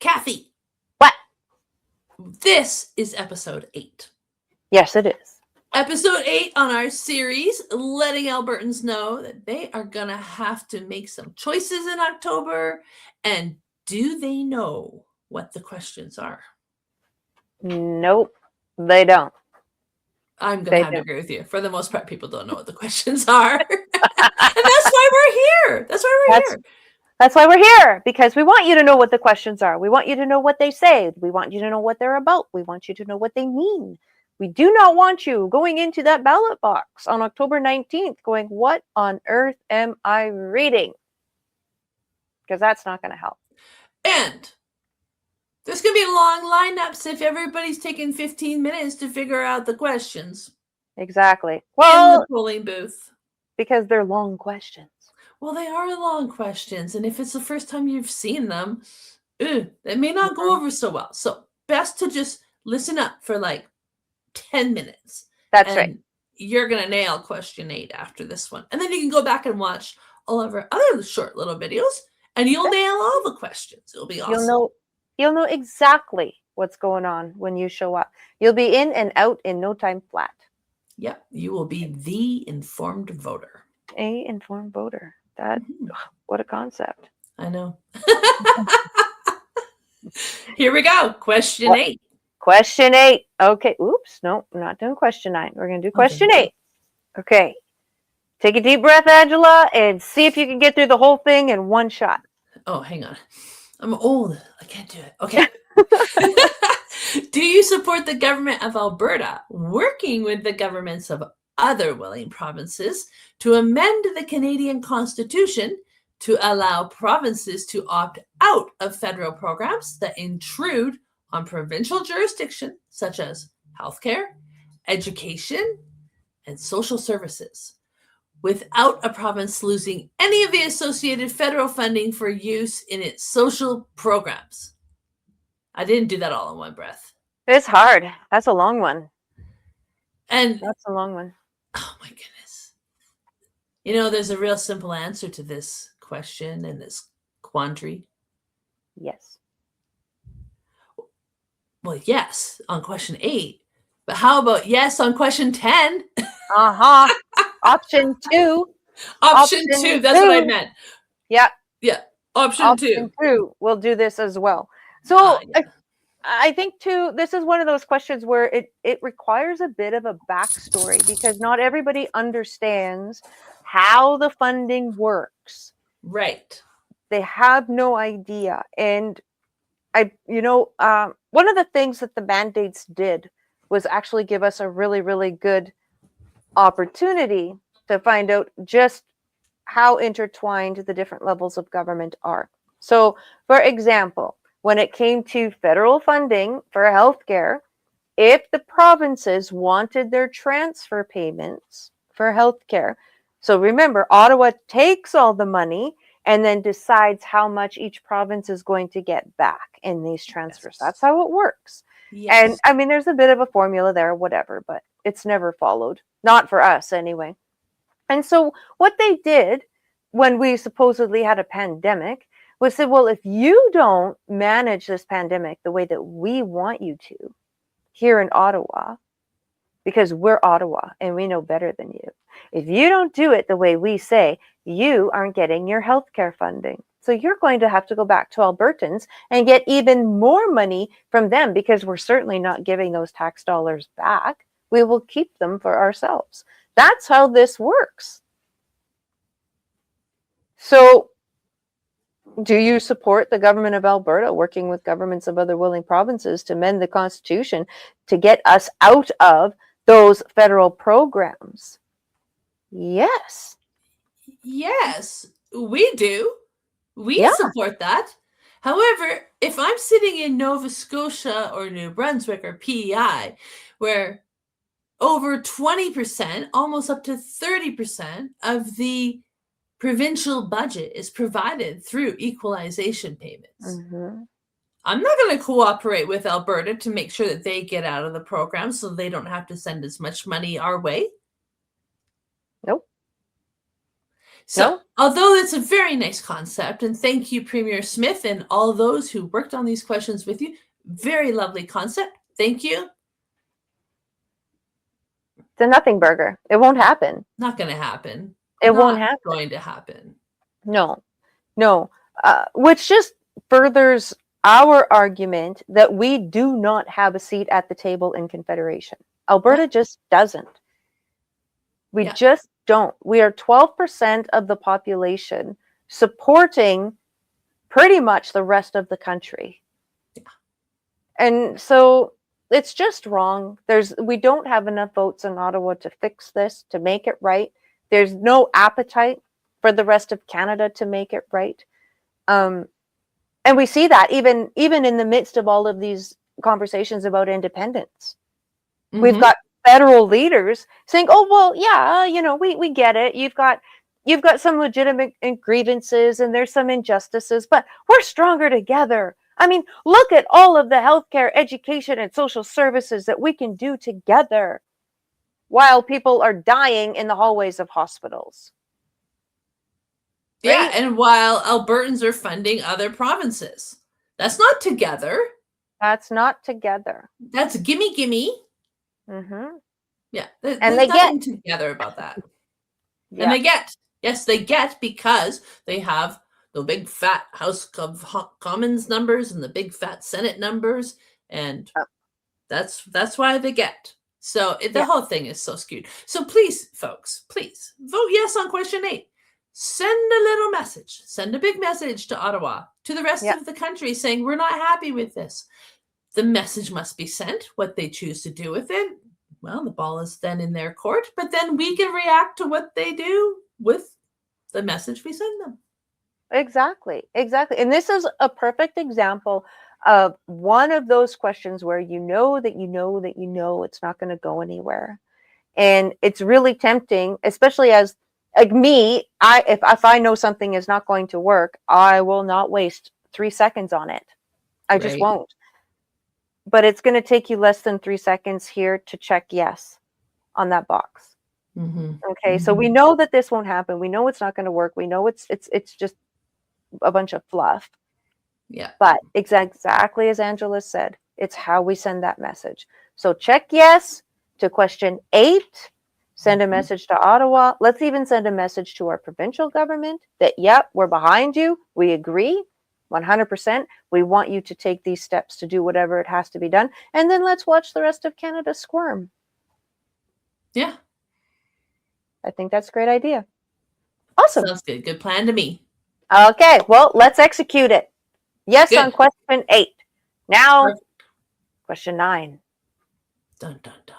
Kathy, What? this is episode 8. Yes, it is. Episode 8 on our series, letting Albertans know that they are going to have to make some choices in October. And do they know what the questions are? Nope, they don't. I'm going They to have to don't. agree with you. For the most part, people don't know what the questions are. And that's why we're here. That's why we're here. That's why we're here, because we want you to know what the questions are. We want you to know what they say. We want you to know what they're about. We want you to know what they mean. We do not want you going into that ballot box on October 19th going, what on earth am I reading? Because that's not going to help. And there's going to be long lineups if everybody's taking 15 minutes to figure out the questions. Exactly. Well, in the polling booth. Because they're long questions. Well, they are long questions. And if it's the first time you've seen them, they may not go over so well. So best to just listen up for like 10 minutes. That's right. You're going to nail question 8 after this one. And then you can go back and watch all of our other short little videos and you'll nail all the questions. It'll be awesome. You'll know exactly what's going on when you show up. You'll be in and out in no time flat. Yep. You will be the informed voter. A informed voter. That, what a concept. I know. Here we go. Question 8. Question 8. Okay. Oops. No, I'm not doing question 9. We're going to do question 8. Okay. Take a deep breath, Angela, and see if you can get through the whole thing in one shot. Oh, hang on. I'm old. I can't do it. Okay. Do you support the government of Alberta working with the governments of other willing provinces to amend the Canadian Constitution to allow provinces to opt out of federal programs that intrude on provincial jurisdiction, such as healthcare, education, and social services, without a province losing any of the associated federal funding for use in its social programs? I didn't do that all in one breath. It's hard. That's a long one. And that's a long one. Oh my goodness. You know, there's a real simple answer to this question and this quandary. Yes. Well, yes, on question 8. But how about yes on question 10? Option 2. Option 2. That's what I meant. Yeah. Yeah. Option 2. We'll do this as well. So I think too, this is one of those questions where it requires a bit of a backstory because not everybody understands how the funding works. Right. They have no idea. And one of the things that the mandates did was actually give us a really, really good opportunity to find out just how intertwined the different levels of government are. So, for example, when it came to federal funding for healthcare, if the provinces wanted their transfer payments for healthcare, so remember, Ottawa takes all the money and then decides how much each province is going to get back in these transfers. Yes. That's how it works. Yes. And I mean, there's a bit of a formula there, whatever, but it's never followed. Not for us anyway. And so what they did when we supposedly had a pandemic was say, well, if you don't manage this pandemic the way that we want you to here in Ottawa, because we're Ottawa and we know better than you, if you don't do it the way we say, you aren't getting your healthcare funding. So you're going to have to go back to Albertans and get even more money from them because we're certainly not giving those tax dollars back. We will keep them for ourselves. That's how this works. So do you support the government of Alberta working with governments of other willing provinces to amend the Constitution to get us out of those federal programs? Yes. Yes, we do. We support that. However, if I'm sitting in Nova Scotia or New Brunswick or PEI, where over 20%, almost up to 30% of the provincial budget is provided through equalization payments. Mm-hmm. I'm not going to cooperate with Alberta to make sure that they get out of the program so they don't have to send as much money our way. Nope. So, No? although it's a very nice concept, and thank you, Premier Smith, and all those who worked on these questions with you, very lovely concept. Thank you. It's a nothing burger. It won't happen. Not going to happen. It won't Not happen. going to happen. No. Which just furthers our argument that we do not have a seat at the table in Confederation. Alberta just doesn't. We just don't. We are 12% of the population supporting pretty much the rest of the country. Yeah. And so it's just wrong. We don't have enough votes in Ottawa to fix this, to make it right. There's no appetite for the rest of Canada to make it right. And we see that even in the midst of all of these conversations about independence. Mm-hmm. We've got federal leaders saying, "Oh, well, yeah, we get it. You've got some legitimate grievances and there's some injustices, but we're stronger together. I mean, look at all of the healthcare, education, and social services that we can do together while people are dying in the hallways of hospitals." Right? Yeah, and while Albertans are funding other provinces. That's not together. That's not together. That's gimme. Mm-hmm. Yeah, there's nothing together about that. Yeah. And they get. Yes, they get because they have the big fat House of Commons numbers and the big fat Senate numbers, and that's why they get. So the whole thing is so skewed. So please, folks, please vote yes on question 8. Send a little message. Send a big message to Ottawa, to the rest of the country, saying we're not happy with this. The message must be sent. What they choose to do with it, well, the ball is then in their court, but then we can react to what they do with the message we send them. Exactly. And this is a perfect example of one of those questions where you know it's not going to go anywhere. And it's really tempting, especially as like me, if I know something is not going to work, I will not waste 3 seconds on it. I just won't. But it's going to take you less than 3 seconds here to check yes on that box. Mm-hmm. Okay, so we know that this won't happen. We know it's not going to work. We know it's just a bunch of fluff. Yeah. But exactly as Angela said, it's how we send that message. So check yes to question 8. Send a message to Ottawa. Let's even send a message to our provincial government that, yep, we're behind you. We agree 100%. We want you to take these steps to do whatever it has to be done. And then let's watch the rest of Canada squirm. Yeah. I think that's a great idea. Awesome. Sounds good. Good plan to me. Okay, well, let's execute it. Yes on question 8. Now, question 9. Dun, dun, dun.